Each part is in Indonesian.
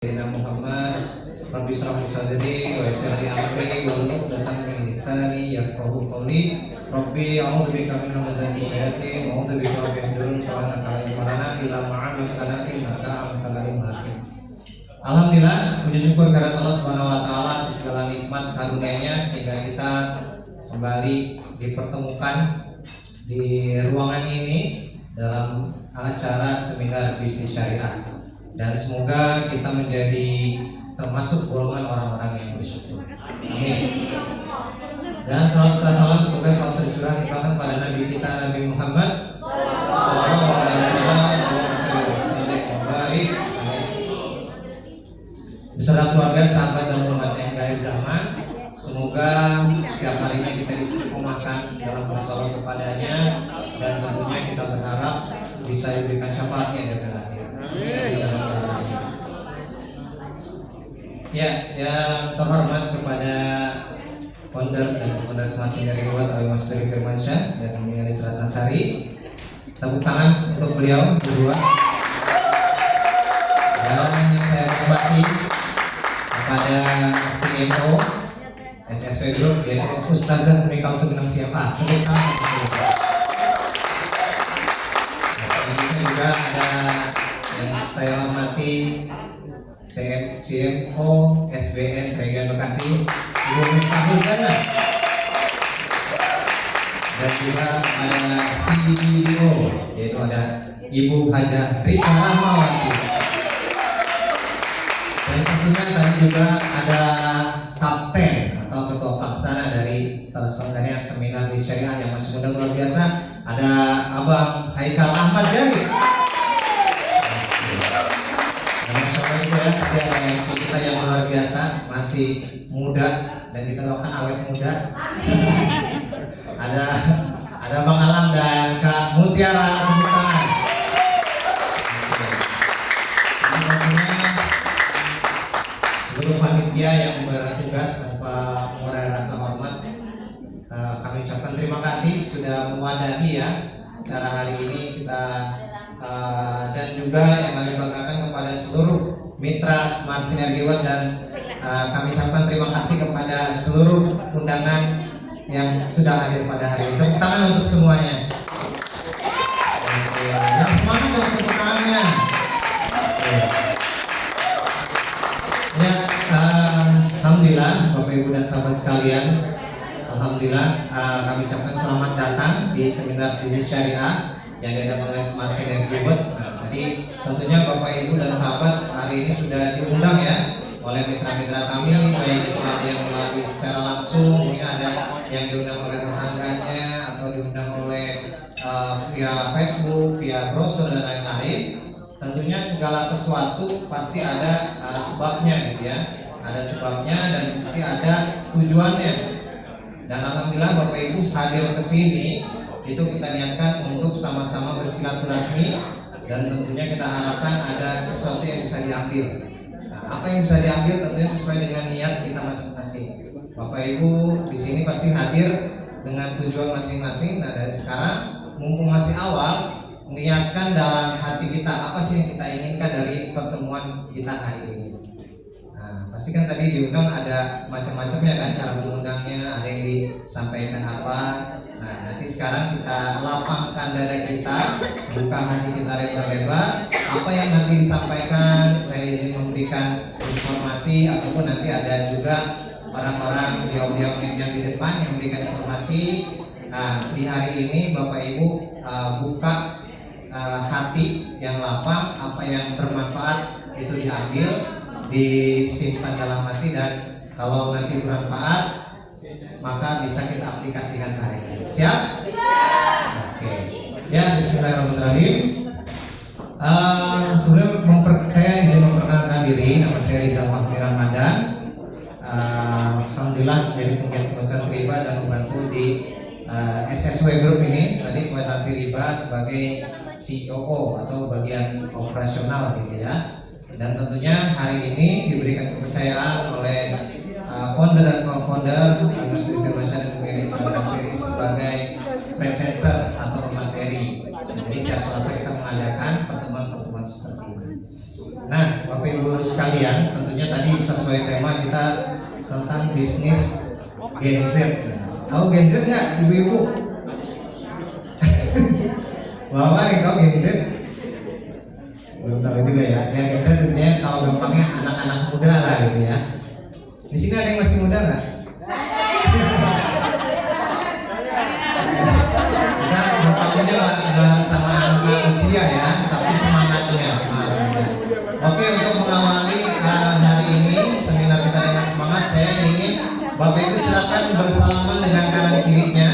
Sayyidina Muhammad Rabbi shrah li sadri wa yassir li amri wahlul 'uqdatam min lisani yafqahu qawli Rabbi a'udzu bika min hamazati syayatin wa a'udzu bika rabbi yahdurun subhanaka la ilma lana illa ma 'allamtana innaka antal alimul hakim. Alhamdulillah, puji syukur kehadirat Allah Subhanahu wa taala atas segala nikmat karunia-Nya sehingga kita kembali dipertemukan di ruangan ini dalam acara seminar bisnis syariah. Dan semoga kita menjadi termasuk golongan orang-orang yang bersyukur. Amin. Dan salam semoga selalu tercurah limpahkan pada Nabi kita Nabi Muhammad Sallallahu Alaihi Wasallam. Beserta keluarga, sahabat dan umat yang dari zaman. Semoga setiap harinya kita diistiqomahkan dalam bersalawat kepadanya, dan tentunya kita berharap bisa diberikan syafaatnya di akhir. Ya, yang terhormat kepada founder dan pengurus masing dari Iwat Mas Ferry Firmansyah dan Mulyani Ratnasari. Tepuk tangan untuk beliau berdua. Dan yang saya hormati kepada CMO SSW Group, yaitu Ustazah Unikau Segenang Siapa. Tepuk tangan. Selanjutnya juga ada yang saya hormati CMO SBS Region Bekasi, Ibu Miftahul. Dan juga ada CDO, yaitu ada Ibu Haja Rika Rahmawati. Dan tentunya tadi juga ada kapten atau ketua pelaksana dari terselenggaranya seminar bisnis syariah yang masih muda luar biasa, ada Abang Haikal Ahmad Jaris. Tadi ada MC kita yang luar biasa, masih muda dan kita doakan awet muda. ada Bang Alam dan Kak Mutiara, tepuk tangan. Seluruh panitia yang bertugas tanpa mengurangi rasa hormat, kami ucapkan terima kasih sudah mewadahi ya acara hari ini kita, dan juga yang kami banggakan kepada seluruh mitra Smart Sinergi Watt, dan kami ucapkan terima kasih kepada seluruh undangan yang sudah hadir pada hari ini. Tepuk tangan untuk semuanya. Yang semangat untuk tepuk tangannya. Ya, alhamdulillah Bapak Ibu dan sahabat sekalian, alhamdulillah kami ucapkan selamat datang di seminar bisnis syariah yang diadakan oleh Smart Sinergi Watt. Jadi tentunya Bapak Ibu dan sahabat hari ini sudah diundang ya oleh mitra-mitra kami, baik itu ada yang melalui secara langsung, mungkin ada yang diundang oleh tetangganya atau diundang oleh via Facebook, via brosur dan lain-lain. Tentunya segala sesuatu pasti ada sebabnya gitu ya, ada sebabnya dan pasti ada tujuannya. Dan alhamdulillah Bapak Ibu hadir ke sini itu kita niatkan untuk sama-sama bersilaturahmi. Dan tentunya kita harapkan ada sesuatu yang bisa diambil. Nah, apa yang bisa diambil tentunya sesuai dengan niat kita masing-masing. Bapak Ibu di sini pasti hadir dengan tujuan masing-masing. Nah, dari sekarang mumpung masih awal, niatkan dalam hati kita apa sih yang kita inginkan dari pertemuan kita hari ini. Nah, pasti kan tadi diundang ada macam-macamnya kan cara mengundangnya, ada yang disampaikan apa. Nah, nanti sekarang kita lapangkan dada kita, buka hati kita lebar-lebar. Apa yang nanti disampaikan, saya izin memberikan informasi, ataupun nanti ada juga orang-orang beliau-beliau yang di depan yang memberikan informasi. Nah, di hari ini Bapak Ibu buka hati yang lapang, apa yang bermanfaat itu diambil, disimpan dalam hati, dan kalau nanti bermanfaat maka bisa kita aplikasikan sehari-hari. Siap? Oke. Ya, bismillahirrahmanirrahim. Sebelum saya izin memperkenalkan diri, nama saya Rizal Fahmi Ramadan. Alhamdulillah menjadi penggiat Pemirsa Riba dan membantu di SSW Group ini. Tadi Pemirsa Riba sebagai COO atau bagian operasional gitu ya. Dan tentunya hari ini diberikan kepercayaan oleh founder dan co-founder Mas Firmansyah dan Mulyani Ratnasari sebagai presenter atau pemateri. Jadi setiap Selasa kita mengadakan pertemuan-pertemuan seperti ini. Nah, Bapak Ibu sekalian, sekalian, tentunya tadi sesuai tema kita tentang bisnis Gen Z. Tahu Gen Z nggak, ibu-ibu? Bapak nih tahu Gen Z? Belum tahu juga ya. Ya Gen Z tentunya kalau gampangnya anak-anak muda lah gitu ya. Di sini ada yang masih muda nggak? Kita gampangnya nggak sama angka usia ya, tapi semangatnya. Oke, untuk mengawali hari ini seminar kita dengan semangat, saya ingin Bapak Ibu silakan bersalaman dengan kanan kirinya.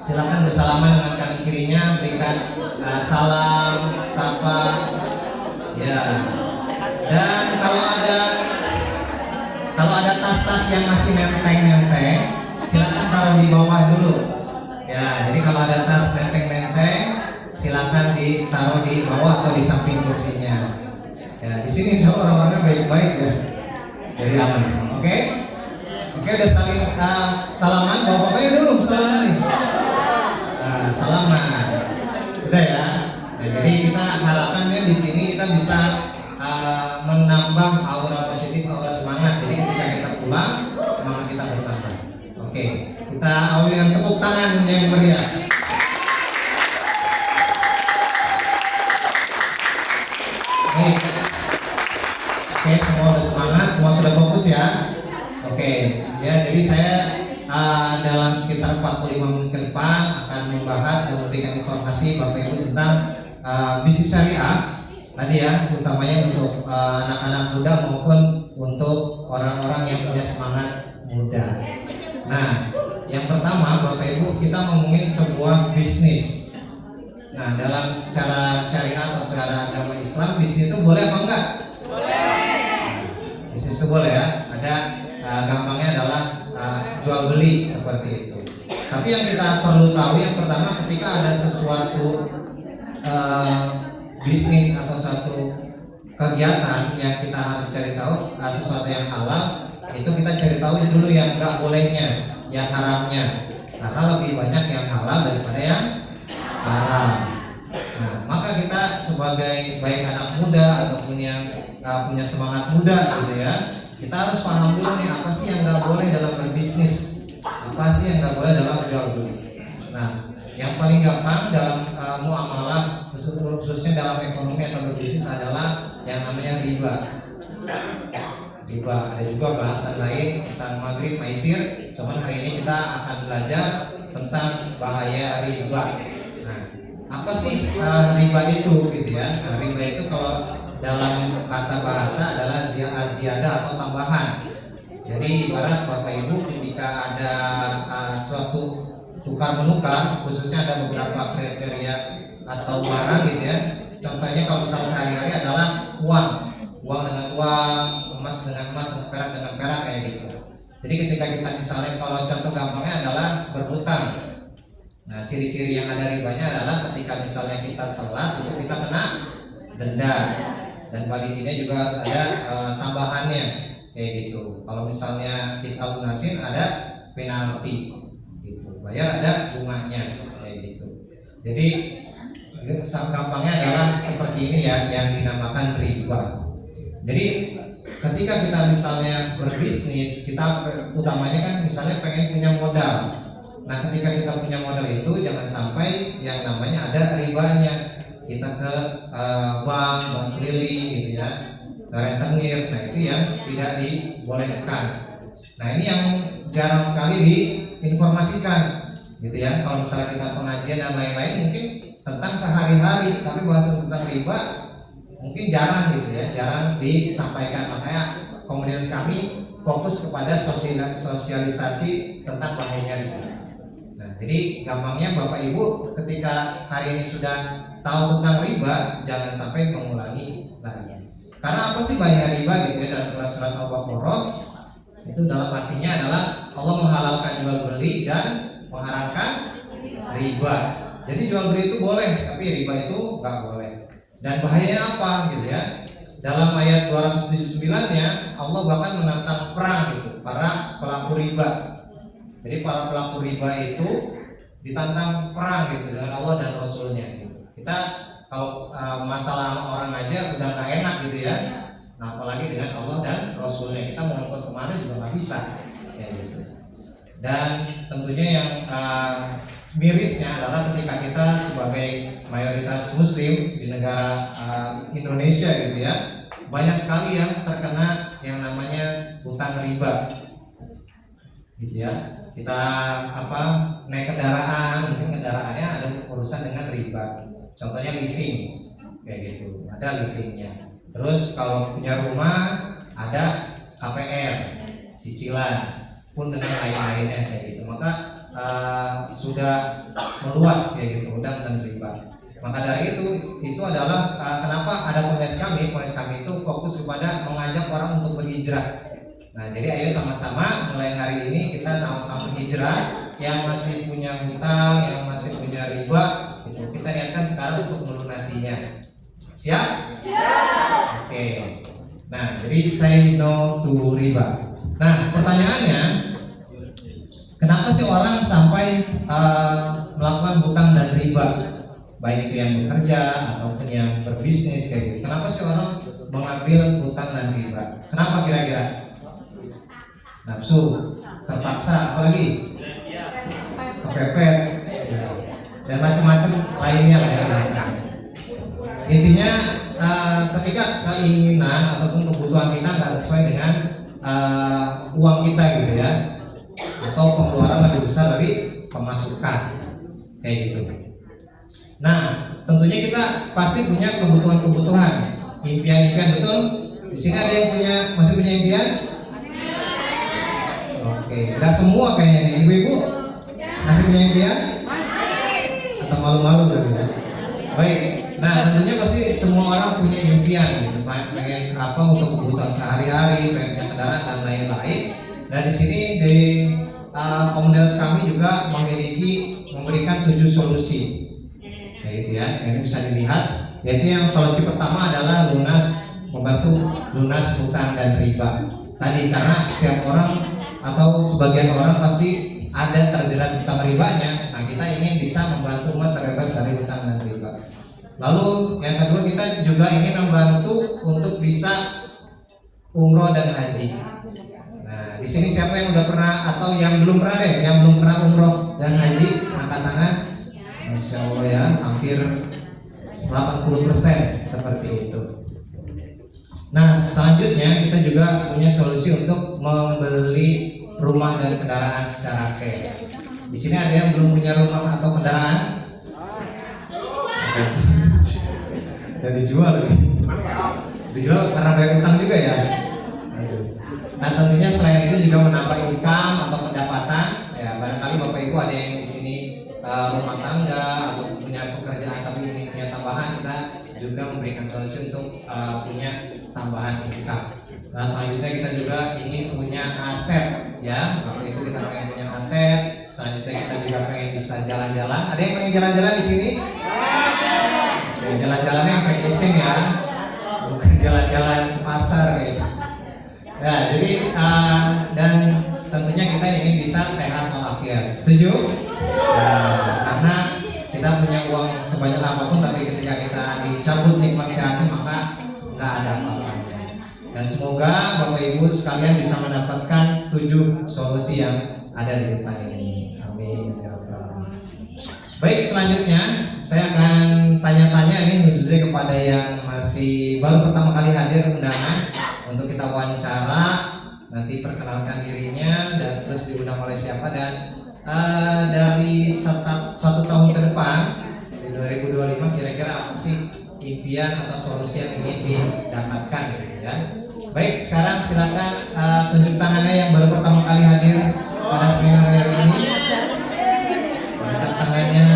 Silakan bersalaman dengan kanan kirinya, berikan salam, sapa, ya. Dan kalau ada tas-tas yang masih nenteng-nenteng, silakan taruh di bawah dulu. Ya, jadi kalau ada tas nenteng-nenteng, silakan ditaruh di bawah atau di samping kursinya. Ya, di sini insya Allah orang-orangnya baik-baik ya, jadi aman semua. Oke, udah saling salaman, bapaknya dulu salaman nih. Salaman, udah ya. Nah, jadi kita harapannya di sini kita bisa menambah aura positif, aura semangat. Jadi ketika kita pulang, semangat kita bertambah. Oke, kita awali dengan tepuk tangan yang meriah. Oke, semua sudah semangat, semua sudah fokus ya. Oke, ya jadi saya dalam sekitar 45 menit ke depan akan membahas dan memberikan informasi Bapak Ibu tentang bisnis syariah tadi ya, utamanya untuk anak-anak muda maupun untuk orang-orang yang punya semangat muda. Nah, yang pertama Bapak Ibu, kita ngomongin sebuah bisnis. Nah, dalam secara syariah atau secara agama Islam, bisnis itu boleh apa enggak? Boleh. Bisnis itu boleh ya. Ada gampangnya adalah jual beli seperti itu. Tapi yang kita perlu tahu yang pertama, ketika ada sesuatu bisnis atau suatu kegiatan yang kita harus cari tahu sesuatu yang halal, itu kita cari tahu dulu yang enggak bolehnya, yang haramnya. Karena lebih banyak yang halal daripada yang haram. Nah, maka kita sebagai baik anak muda ataupun yang punya semangat muda gitu ya, kita harus paham dulu nih apa sih yang nggak boleh dalam berbisnis, apa sih yang nggak boleh dalam jual beli. Nah, yang paling gampang dalam muamalah khususnya dalam ekonomi atau berbisnis adalah yang namanya riba. Riba, ada juga bahasan lain tentang maghrib, maisir. Cuman hari ini kita akan belajar tentang bahaya riba. Nah, apa sih riba itu gitu ya? Nah, riba itu kalau dalam kata bahasa adalah ziyadah atau tambahan. Jadi ibarat Bapak Ibu ketika ada suatu tukar menukar, khususnya ada beberapa kriteria atau barang gitu ya. Contohnya kalau misalnya sehari-hari adalah uang dengan uang, emas dengan emas, perak dengan perak kayak gitu. Jadi ketika kita misalnya, kalau contoh gampangnya adalah berhutang. Nah, ciri-ciri yang ada ribanya adalah ketika misalnya kita telat, itu kita kena denda. Dan balikinnya juga harus ada tambahannya kayak gitu. Kalau misalnya kita lunasin ada penalti gitu. Bayar ada bunganya kayak gitu. Jadi gampangnya adalah seperti ini ya, yang dinamakan riba. Jadi ketika kita misalnya berbisnis, kita utamanya kan misalnya pengen punya modal. Nah, ketika kita punya modal itu jangan sampai yang namanya ada ribanya. Kita ke bank keliling gitu ya, rentenir. Nah, itu yang tidak dibolehkan. Nah, ini yang jarang sekali diinformasikan gitu ya. Kalau misalnya kita pengajian dan lain-lain mungkin tentang sehari-hari, tapi bahasa tentang riba mungkin jarang gitu ya, jarang disampaikan. Makanya komunitas kami fokus kepada sosialisasi tentang bahayanya riba. Nah, jadi gampangnya Bapak Ibu ketika hari ini sudah tahu tentang riba, jangan sampai mengulangi lagi. Karena apa sih bahaya riba gitu ya? Dalam surat Al-Baqarah itu dalam artinya adalah Allah menghalalkan jual beli dan mengharamkan riba. Jadi jual beli itu boleh, tapi riba itu nggak boleh. Dan bahayanya apa gitu ya? Dalam ayat 279-nya Allah bahkan menantang perang gitu para pelaku riba. Jadi para pelaku riba itu ditantang perang gitu dengan Allah dan Rasulnya gitu. Kita kalau masalah orang aja udah nggak enak gitu ya. Nah, apalagi dengan Allah dan Rasulnya, kita mau ngikut kemana juga nggak bisa, ya gitu. Dan tentunya yang mirisnya adalah ketika kita sebagai mayoritas Muslim di negara Indonesia gitu ya, banyak sekali yang terkena yang namanya hutang riba, gitu ya. Kita naik kendaraan, mungkin kendaraannya ada urusan dengan riba. Contohnya leasing, kayak gitu, ada leasingnya. Terus kalau punya rumah ada KPR, cicilan, pun dengan lain-lainnya kayak gitu. Maka sudah meluas kayak gitu hutang dan riba. Maka dari itu adalah kenapa ada Polres kami itu fokus kepada mengajak orang untuk berhijrah. Nah, jadi ayo sama-sama mulai hari ini kita sama-sama berhijrah. Yang masih punya hutang, yang masih punya riba, itu kita niatkan sekarang untuk melunasinya. Siap? Siap. Oke. Nah, jadi say no to riba. Nah, pertanyaannya, kenapa sih orang sampai melakukan hutang dan riba? Baik itu yang bekerja ataupun yang berbisnis kayak gitu. Kenapa sih orang mengambil hutang dan riba? Kenapa kira-kira? Nafsu, terpaksa, apalagi? Kepepet, dan macam-macam lainnya lah ya rasanya. Intinya ketika keinginan ataupun kebutuhan kita nggak sesuai dengan uang kita gitu ya, atau pengeluaran lebih besar dari pemasukan kayak gitu. Nah, tentunya kita pasti punya kebutuhan-kebutuhan, impian-impian, betul? Di sini ada yang masih punya impian? Oke, nggak semua kayaknya nih, ibu-ibu masih punya impian? Atau malu-malu gitu ya? Baik, nah tentunya pasti semua orang punya impian gitu, pengen apa untuk kebutuhan sehari-hari, pengen punya kendaraan dan lain-lain. Dan di sini di komunitas kami juga memberikan 7 solusi. Kayak gitu ya, ini bisa dilihat. Yaitu yang solusi pertama adalah membantu lunas hutang dan riba. Tadi karena setiap orang atau sebagian orang pasti ada terjerat hutang ribanya. Nah, kita ingin bisa membantu umat terbebas dari hutang dan riba. Lalu yang kedua, kita juga ingin membantu untuk bisa umroh dan haji. Nah, di sini siapa yang udah pernah atau yang belum pernah deh, yang belum pernah umroh dan haji, angkat tangan. Masya Allah ya, hampir 80% seperti itu. Nah, selanjutnya kita juga punya solusi untuk membeli rumah dan kendaraan secara cash. Di sini ada yang belum punya rumah atau kendaraan? Dan dijual lagi. Dijual karena bayar utang juga ya. Nah, tentunya selain itu juga menambah income atau pendapatan. Ya, barangkali Bapak Ibu ada yang di sini rumah tangga atau punya pekerjaan tapi ini punya tambahan, kita juga memberikan solusi untuk punya tambahan income. Nah, selanjutnya kita juga ingin punya aset ya. Bapak Ibu kita pengen punya aset. Selanjutnya kita juga pengen bisa jalan-jalan. Ada yang pengen jalan-jalan di sini? Ya, jalan-jalannya yang vacation ya, bukan jalan-jalan pasar kayaknya. Nah, jadi dan tentunya kita ingin bisa sehat walafiat. Setuju? Nah, karena kita punya uang sebanyak apapun, tapi ketika kita dicabut nikmat sehatnya maka nggak ada apa-apanya. Dan semoga Bapak Ibu sekalian bisa mendapatkan 7 solusi yang ada di depan ini. Amin. Baik, selanjutnya saya akan tanya-tanya ini khususnya kepada yang masih baru pertama kali hadir undangan untuk kita wawancara. Nanti perkenalkan dirinya dan terus diundang oleh siapa, dan dari 1 tahun ke depan di 2025 kira-kira apa sih impian atau solusi yang ingin didapatkan gitu ya. Baik, sekarang silakan tunjuk tangannya yang baru pertama kali hadir pada seminar hari ini. Angkat tangannya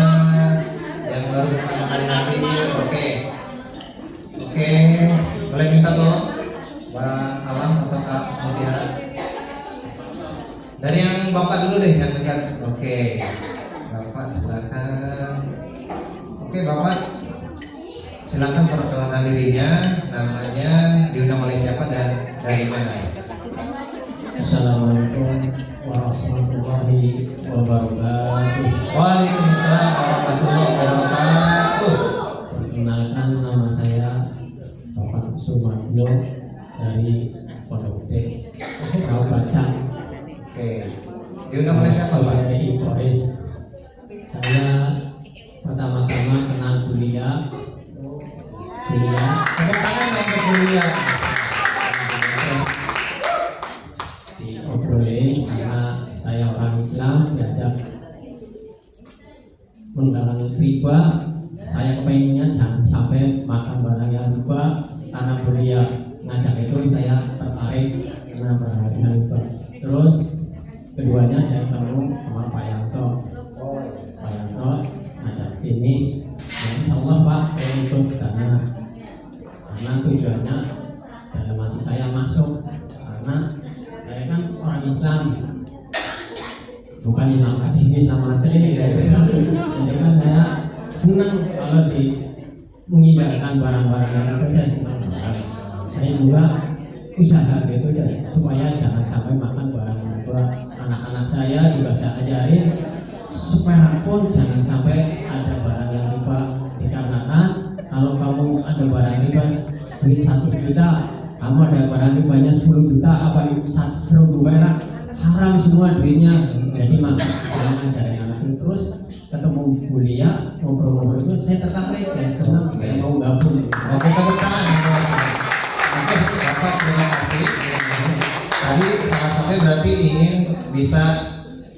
yang baru pertama kali hadir. Oke, boleh minta tolong Bang Alam atau Kak Mutiara. Dari yang Bapak dulu deh, yang dekat. Oke, Bapak silakan. Oke, Bapak silakan perkenalkan dirinya, namanya, diundang oleh siapa dan dari mana. Assalamualaikum warahmatullahi wabarakatuh. Waalaikumsalam warahmatullahi wabarakatuh. Perkenalkan, nama saya Bapak Sumarjo dari Pondok Gede. Tahu baca Oke. Diundang oleh siapa Pak? dari Polres. Saya pertama-tama kenal Bulia. Tepuk tangan yang bermulia. Diobrolin karena saya orang Islam diajak mendalang riba. Saya kepengennya jangan sampai makan barang yang riba, karena Bulia ngajak itu saya tertarik karena barang yang riba. Terus keduanya saya ketemu sama Pak Yanto. Pak Yanto ngajak sini, ya, insya Allah Pak saya ikut ke sana karena tujuannya dalam hati saya masuk, karena saya kan orang Islam, bukan Islam KTP, Islam asli ya. Jadi kan saya senang kalau menghindarkan barang-barang yang itu, saya senang banget. Saya juga usaha gitu ya, supaya jangan sampai makan barang itu. Anak-anak saya juga saya ajarin supaya pun jangan sampai ada barang yang riba, dikarenakan kalau kamu ada barang riba duit 1 juta, kamu ada barang ribanya 10 juta, apa 1.000 perak, haram semua duitnya. Jadi mak jangan ajarin anak itu. Terus ketemu Bulia, ngobrol-ngobrol itu saya tertarik dan senang, saya mau gabung. Oke, tepuk tangan yang berhasil. Oke, Bapak terima kasih. Tadi salah satunya berarti ingin bisa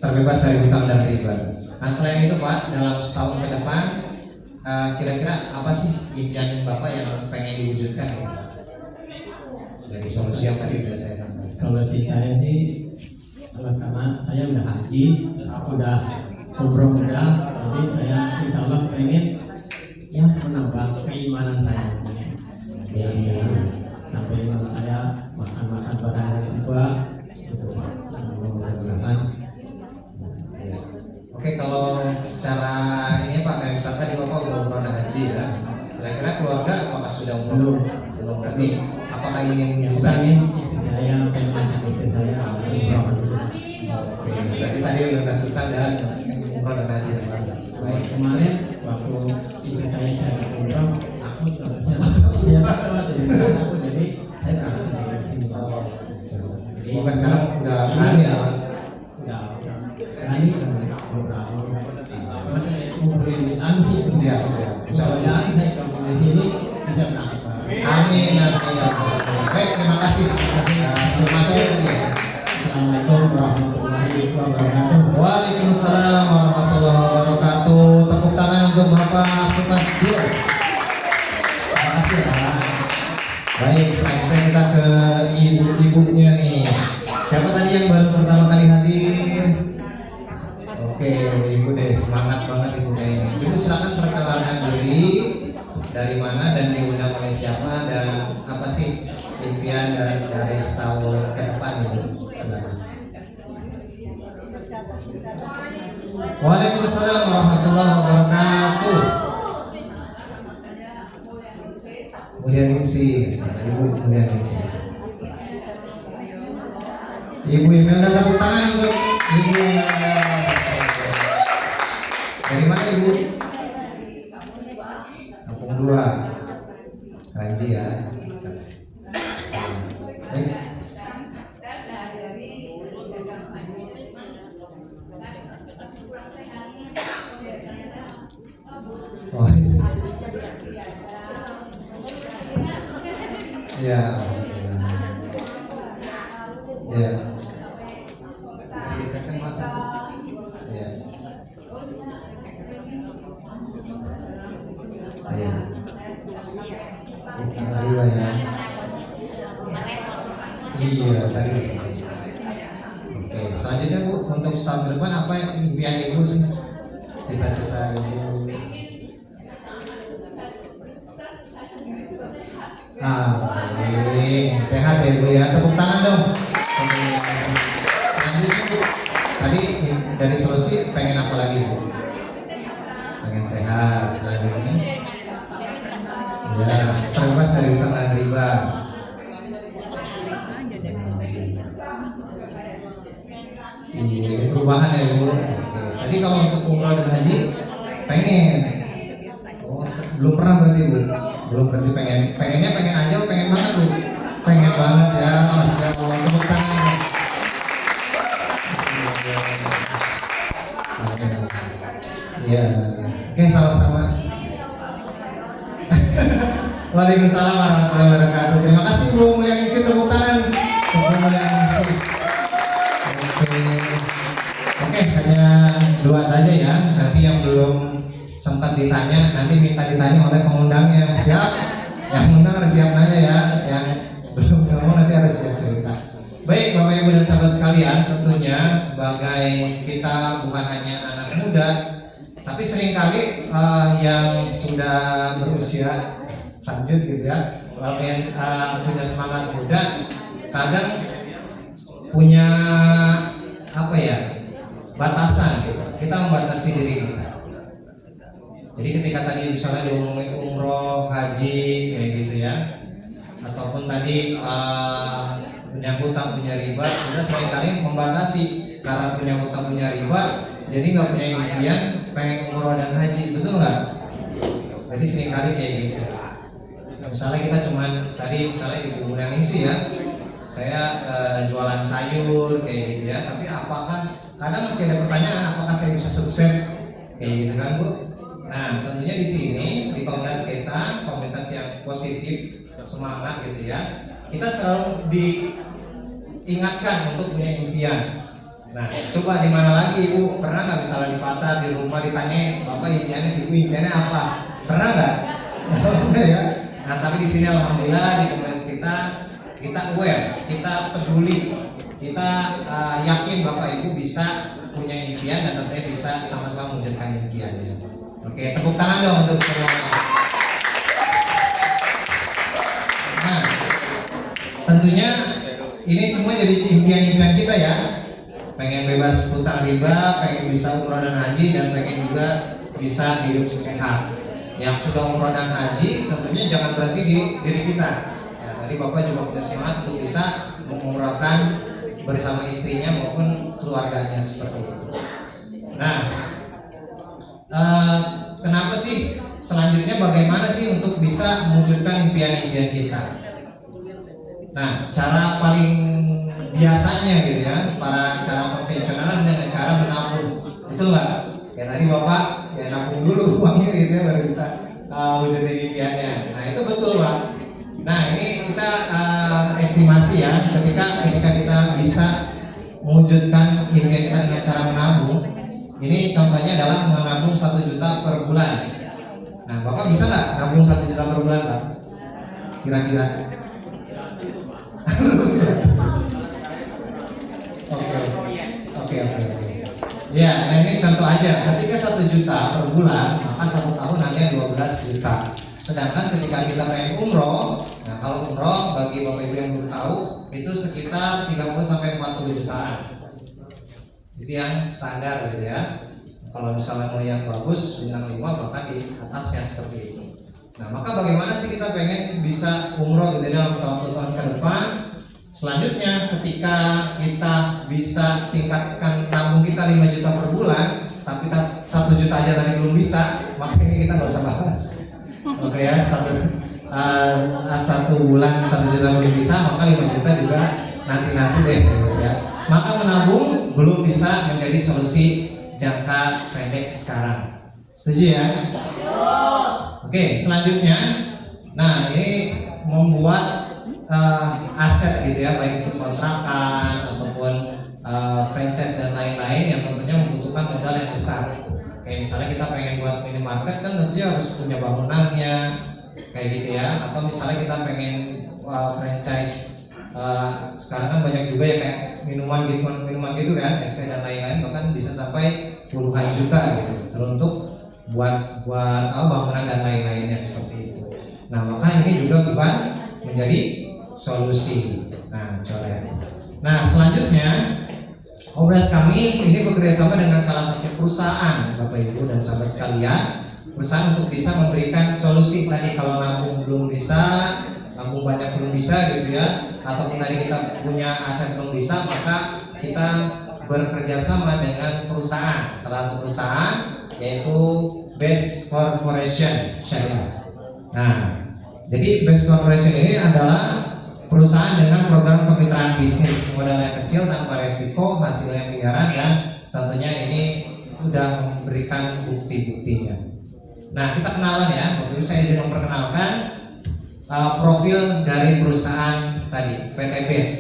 terbebas dari hutang dan riba. Nah selain itu Pak, dalam setahun ke depan kira-kira apa sih impian Bapak yang pengen diwujudkan ya? Dari solusi yang tadi udah saya sampaikan. Solusi saya sih, karena saya udah haji, udah umroh udah, jadi saya insya Allah pengen ya menambah keimanan saya. Ya, sampai saya makan barang yang riba, gitu Pak. Mudah-mudahan. Oke, kalau secara ini Pak, kayak misalkan tadi Bapak udah umroh dan haji ya, kira-kira keluarga apakah sudah umroh? Belum. Berarti apakah ingin Yang bisa? ingin istri saya, pengen istri saya umroh. Oke, berarti tadi udah kasihkan dan umroh dan haji ya Pak. Baik. Kemarin waktu istri saya umroh, aku sebenarnya ya aku jadi saya berangkat dari sini. Semoga sekarang udah berani ya Pak. Udah berani ngumpulin amin. Siap. Insya Allah. Mudah-mudahan saya kampung di sini bisa berangkat. Amin. Baik, terima kasih. Semangat ya. Assalamualaikum warahmatullahi wabarakatuh. Waalaikumsalam warahmatullahi wabarakatuh. Tepuk tangan untuk Bapak Supardio. Terima kasih ya Pak. Baik, selanjutnya kita ke ibu-ibunya nih. Siapa tadi yang baru pertama kali hadir? Oke, Ibu deh, semangat banget Ibu deh ini. Ibu silakan perkenalkan diri, dari mana dan diundang oleh siapa dan apa sih impian dari setahun ke depan Ibu? Silakan. Waalaikumsalam warahmatullahi wabarakatuh. Mulia Ningsi, Ibu Mulia Ningsi. Ibu Imelda, tepuk tangan untuk Ibu Imelda. Dari mana Ibu? Kampung 2 Kranji ya. Baik. Oh. Ya. Ya. Dekatkan mata. Ya. Ya. Dua ya. Iya, tadi disini. Oke, selanjutnya Bu, untuk setahun ke depan apa impian Ibu sih? Cita-cita Ibu? Baik. Sehat ya Bu ya. Tepuk tangan dong. Selanjutnya Bu, tadi dari solusi pengen apa lagi Bu? Pengen sehat. Selanjutnya ya, terbebas dari hutang dan riba. Ini perubahan ya Bu. Oke. Tadi kalau untuk umroh dan haji pengen. Oh, belum pernah berarti Bu. Belum berarti pengen. Pengennya pengen aja, pengen banget Bu. Pengen banget ya, Masya Allah, tepuk tangan. Iya, oke sama-sama. Waalaikumsalam warahmatullahi wabarakatuh. Terima kasih Bu Mulyaningsih, tepuk tangan. Bu Mulyaningsih. Oke, hanya dua saja ya. Nanti yang belum sempat ditanya, nanti minta ditanya oleh pengundangnya. Siap? Yang undang harus siap nanya ya. Yang belum ngomong nanti harus siap cerita. Baik Bapak Ibu dan sahabat sekalian, tentunya sebagai kita bukan hanya anak muda, tapi seringkali yang sudah berusia lanjut gitu ya, walaupun punya semangat muda, kadang punya apa ya, batasan gitu. Kita membatasi diri kita. Jadi ketika tadi misalnya diomongin umroh, haji kayak gitu ya, ataupun tadi punya hutang, punya riba, kita seringkali membatasi karena punya hutang, punya riba, jadi nggak punya impian pengen umroh dan haji, betul nggak? Jadi seringkali kayak gitu. Misalnya kita cuman tadi misalnya Ibu Mulyaningsih ya, saya jualan sayur kayak gitu ya, tapi apakah kadang masih ada pertanyaan apakah saya bisa sukses kayak gitu kan Bu? Nah tentunya di sini di komunitas kita, komunitas yang positif, semangat gitu ya, kita selalu diingatkan untuk punya impian. Nah coba di mana lagi Ibu, pernah nggak misalnya di pasar, di rumah ditanya Bapak impiannya, Ibu impiannya apa? Pernah nggak? Pernah ya. Nah tapi di sini alhamdulillah di komunitas kita aware, kita peduli, kita yakin Bapak Ibu bisa punya impian dan tentunya bisa sama-sama mewujudkan impiannya. Oke, tepuk tangan dong untuk semuanya. Nah, tentunya ini semua jadi impian-impian kita ya. Pengen bebas hutang riba, pengen bisa umroh dan haji, dan pengen juga bisa hidup sehat. Yang sudah umroh dan haji tentunya jangan berhenti di diri kita. Ya, tadi Bapak juga punya semangat untuk bisa mengumrahkan bersama istrinya maupun keluarganya seperti itu. Nah, kenapa sih selanjutnya bagaimana sih untuk bisa mewujudkan impian-impian kita? Nah, cara paling biasanya gitu ya, para cara konvensional dengan cara menabung, betul nggak? Kayak tadi Bapak ya nabung dulu uangnya gitu ya baru bisa wujudin impiannya. Nah itu betul Pak. Nah ini kita estimasi ya, ketika kita bisa mewujudkan impian kita dengan cara menabung. Ini contohnya adalah menabung 1 juta per bulan. Nah Bapak bisa nggak nabung 1 juta per bulan Pak? Kira-kira? Oke. Ya, nah ini contoh aja. Ketika 1 juta per bulan, maka 1 tahun hanya 12 juta. Sedangkan ketika kita pengen umroh, nah kalau umroh bagi Bapak Ibu yang belum tahu, itu sekitar 30 sampai 40 jutaan. Itu yang standar gitu ya. Kalau misalnya mau yang bagus, bintang 5 bahkan di atasnya seperti itu. Nah, maka bagaimana sih kita pengen bisa umroh gitu dalam 1 tahun ke depan? Selanjutnya ketika kita bisa tingkatkan nabung kita 5 juta per bulan, tapi 1 juta aja tadi belum bisa, maka ini kita nggak usah bahas. Oke ya, satu bulan 1 juta belum bisa, maka 5 juta juga nanti deh gitu ya. Maka menabung belum bisa menjadi solusi jangka pendek sekarang. Setuju ya? Oke, selanjutnya, nah ini membuat aset gitu ya, baik itu kontrakan ataupun franchise dan lain-lain yang tentunya membutuhkan modal yang besar. Kayak misalnya kita pengen buat minimarket kan tentunya harus punya bangunannya kayak gitu ya, atau misalnya kita pengen franchise sekarang kan banyak juga ya kayak minuman gitu kan, es teh dan lain-lain, bahkan bisa sampai puluhan juta gitu teruntuk buat bangunan dan lain-lainnya seperti itu. Nah maka ini juga bukan menjadi solusi. Nah, coret. Nah, selanjutnya komunitas kami ini bekerja sama dengan salah satu perusahaan, Bapak Ibu dan sahabat sekalian, perusahaan untuk bisa memberikan solusi tadi kalau nabung belum bisa, nabung banyak belum bisa gitu ya, ataupun tadi kita punya aset belum bisa, maka kita bekerja sama dengan perusahaan, salah satu perusahaan yaitu Best Corporation Syariah. Nah, jadi Best Corporation ini adalah perusahaan dengan program kemitraan bisnis, modalnya kecil tanpa resiko, hasilnya miliaran, dan tentunya ini udah memberikan bukti-buktinya. Nah, kita kenalan ya. Waktu itu saya izin memperkenalkan profil dari perusahaan tadi, PT BES.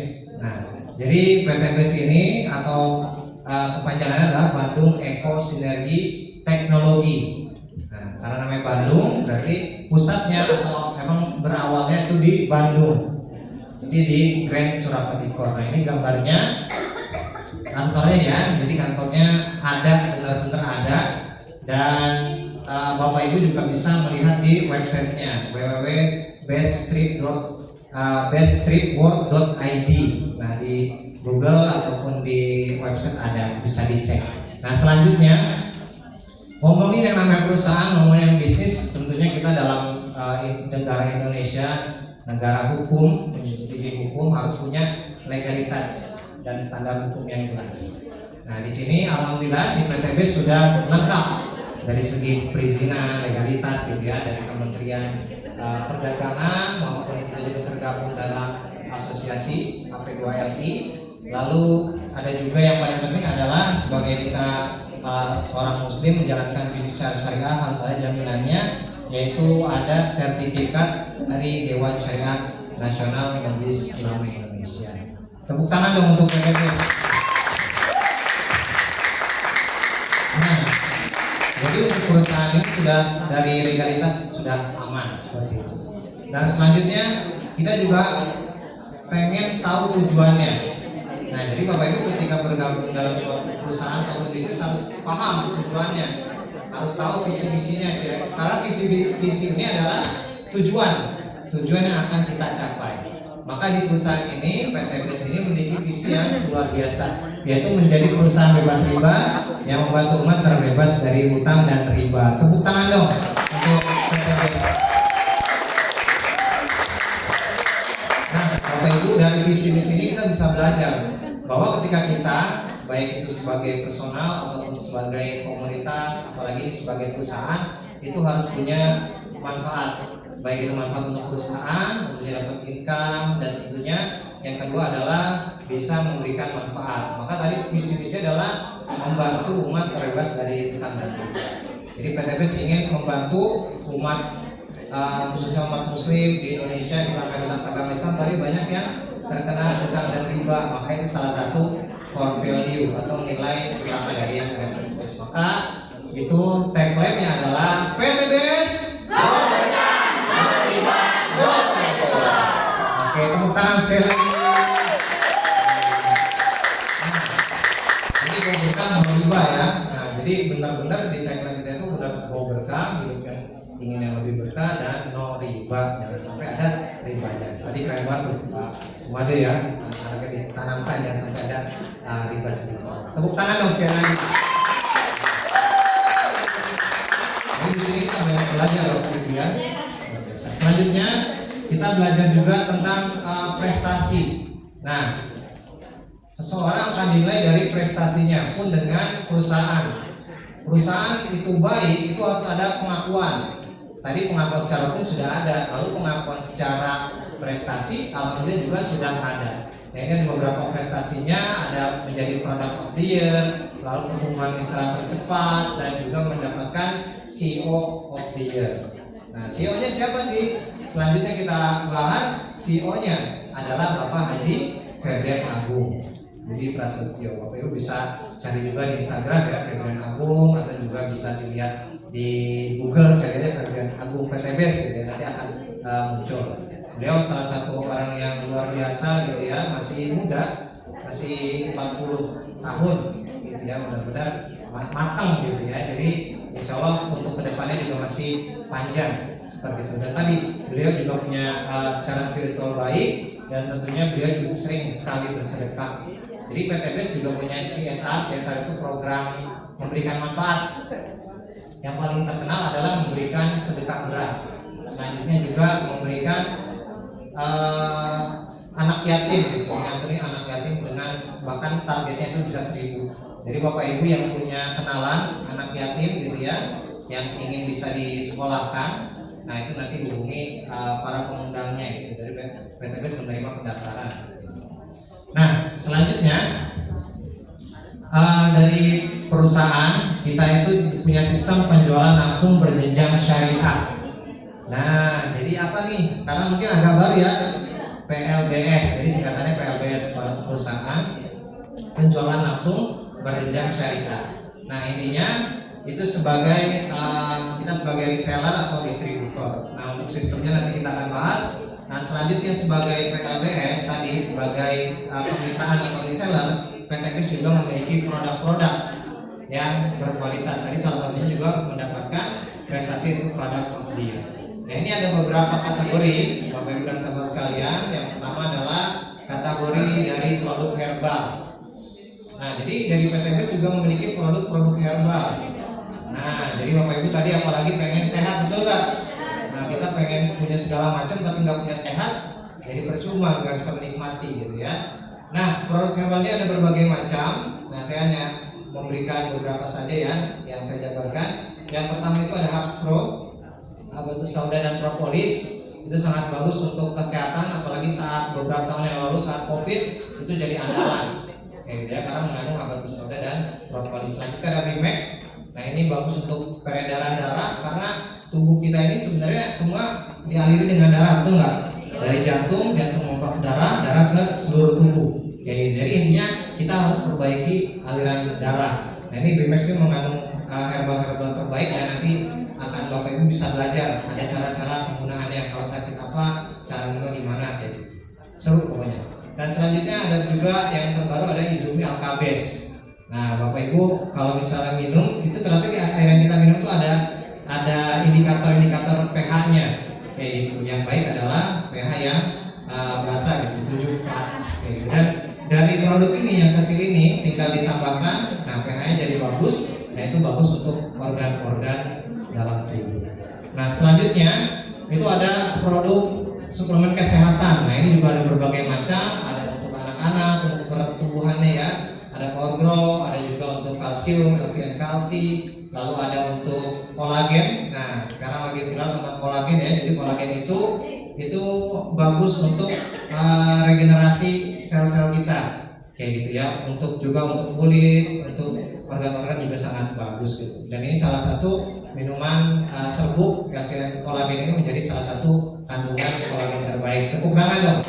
Nah, jadi PT BES ini atau kepanjangannya adalah Bandung Eko Sinergi Teknologi. Nah, karena namanya Bandung, berarti pusatnya atau emang berawalnya itu di Bandung. Jadi di Grand Surapati Core. Nah, ini gambarnya kantornya ya. Jadi kantornya ada, benar-benar ada, dan Bapak Ibu juga bisa melihat di websitenya www.besttripworld.id. Nah, di Google ataupun di website ada, bisa dicek. Nah, selanjutnya ngomongin yang namanya perusahaan, ngomongin yang bisnis, tentunya kita dalam negara Indonesia, negara hukum, menjadi hukum harus punya legalitas dan standar hukum yang jelas. Nah, di sini alhamdulillah di PT BES sudah lengkap dari segi perizinan, legalitas gitu ya, dari Kementerian Perdagangan maupun kita juga tergabung dalam asosiasi AP2LI. Lalu ada juga yang paling penting adalah sebagai kita seorang muslim menjalankan bisnis syariah harus ada jaminannya, yaitu ada sertifikat dari Dewan Syariah Nasional Majelis Ulama Indonesia. Tepuk tangan dong untuk PT BES. Nah, jadi untuk perusahaan ini sudah dari legalitas sudah aman seperti itu. Dan selanjutnya kita juga pengen tahu tujuannya. Nah, jadi Bapak Ibu ketika bergabung dalam suatu perusahaan, suatu bisnis harus paham tujuannya, harus tahu visi misinya. Karena visi ini adalah tujuan yang akan kita capai. Maka di perusahaan ini, PT BES ini memiliki visi yang luar biasa, yaitu menjadi perusahaan bebas riba yang membantu umat terbebas dari hutang dan riba. Tepuk tangan dong untuk PT BES. Nah, Bapak Ibu, dari visi misi ini kita bisa belajar bahwa ketika kita, baik itu sebagai personal ataupun sebagai komunitas, apalagi ini sebagai perusahaan, itu harus punya manfaat. Baik itu manfaat untuk perusahaan, tentunya dapat income, dan tentunya yang kedua adalah bisa memberikan manfaat. Maka tadi visi-misi adalah membantu umat terbebas dari hutang dan riba. Jadi PT BES ingin membantu umat, khususnya umat muslim di Indonesia, di mayoritas agama Islam tadi banyak yang terkena hutang dan riba. Maka itu salah satu core value atau nilai utama dari yang PT BES. Maka itu tagline-nya adalah PT BES Oke, tepuk tangan sekali lagi. Jadi mau berkah mau riba ya. Nah, jadi benar-benar di tagline kita itu benar mau berkah, hidup yang ingin yang lebih berkah, dan no riba, jangan sampai ada ribanya. Tadi keren banget Pak Sumade ya, anaknya ditanamkan jangan sampai ada riba sedikit. Tepuk tangan dong sekali lagi. Jadi di sini kita banyak belajar loh Ibu ya. Selanjutnya kita belajar juga tentang prestasi. Nah, seseorang akan dinilai dari prestasinya pun dengan perusahaan. Perusahaan itu baik, itu harus ada pengakuan. Tadi pengakuan secara hukum sudah ada, lalu pengakuan secara prestasi alhamdulillah juga sudah ada. Nah, ini ada beberapa prestasinya, ada menjadi product of the year, lalu pertumbuhan mitra tercepat, dan juga mendapatkan CEO of the year. Nah, CEO-nya siapa sih? Selanjutnya kita bahas CEO-nya adalah Bapak Haji Febrian Agung Budi Prasetyo. Bapak Ibu bisa cari juga di Instagram ya, Febrian Agung, atau juga bisa dilihat di Google, cari aja Febrian Agung PT BES gitu ya, nanti akan muncul. Beliau salah satu orang yang luar biasa gitu ya, masih muda, masih 40 tahun gitu ya, benar-benar matang gitu ya. Jadi insya Allah untuk kedepannya juga masih panjang seperti itu. Dan tadi beliau juga punya secara spiritual baik, dan tentunya beliau juga sering sekali bersedekah. Jadi PT BES juga punya CSR. CSR itu program memberikan manfaat. Yang paling terkenal adalah memberikan sedekah beras. Selanjutnya juga memberikan anak yatim gitu, mengampuni anak yatim dengan bahkan targetnya itu bisa 1000. Jadi Bapak Ibu yang punya kenalan anak yatim gitu ya, yang ingin bisa disekolahkan, nah itu nanti hubungi para pengundangnya gitu dari PTBS menerima pendaftaran. Nah, selanjutnya dari perusahaan kita itu punya sistem penjualan langsung berjenjang syariah. Nah, jadi apa nih? Karena mungkin agak baru ya, PLBS. Jadi singkatannya PLBS, perusahaan penjualan langsung berjenjang syariah. Nah, intinya itu sebagai kita sebagai reseller atau distributor. Nah, untuk sistemnya nanti kita akan bahas. Nah, selanjutnya sebagai PLBS tadi sebagai kemitraan atau reseller, PTBS juga memiliki produk-produk yang berkualitas. Tadi salah satunya juga mendapatkan prestasi itu product of the year. Nah, ini ada beberapa kategori Bapak Ibu dan sahabat sekalian. Yang pertama adalah kategori dari produk herbal. Nah, jadi dari PTBS juga memiliki produk-produk herbal. Nah, jadi Bapak Ibu tadi apalagi pengen sehat, betul nggak? Nah, kita pengen punya segala macam tapi nggak punya sehat, jadi percuma, nggak bisa menikmati gitu ya. Nah, produk herbal ini ada berbagai macam. Nah, saya hanya memberikan beberapa saja ya yang saya jabarkan. Yang pertama itu ada Hubs Pro, Habatus Sauda dan Propolis. Itu sangat bagus untuk kesehatan, apalagi saat beberapa tahun yang lalu saat COVID itu jadi andalan. Kayak gitu ya, karena mengandung Habatus Sauda dan Propolis. Selanjutnya ada Remax. Nah, ini bagus untuk peredaran darah karena tubuh kita ini sebenarnya semua dialiri dengan darah, betul nggak? Dari jantung memompa ke darah ke seluruh tubuh. Jadi intinya kita harus perbaiki aliran darah. Nah, ini Remax ini mengandung herbal-herbal terbaik dan nanti akan Bapak Ibu bisa belajar ada cara-cara penggunaannya, kalau sakit apa, cara minum gimana, kayak gitu. Seru pokoknya. Dan selanjutnya ada juga yang terbaru ada Izumi Alkabes. Nah, Bapak Ibu kalau misalnya minum itu ternyata air yang kita minum itu ada indikator-indikator pH-nya kayak gitu. Yang baik adalah pH yang basah gitu, 7 ke atas kayak gitu. Dan dari produk ini yang kecil ini tinggal ditambahkan, nah pH-nya jadi bagus. Nah, itu bagus untuk organ-organ dalam tubuh. Nah, selanjutnya itu ada produk suplemen kesehatan. Nah, ini juga ada berbagai macam, ada untuk anak-anak, untuk pertumbuhannya ya. Ada Forgrow, ada juga untuk kalsium, LVN kalsi, lalu ada untuk kolagen. Nah, sekarang lagi viral tentang kolagen ya. Jadi kolagen itu bagus untuk regenerasi sel-sel kita, kayak gitu ya. Untuk kulit, untuk organ-organ juga sangat bagus gitu. Dan ini salah satu minuman serbuk LVN kolagen ini menjadi salah satu kandungan kolagen terbaik. Tepuk tangan dong.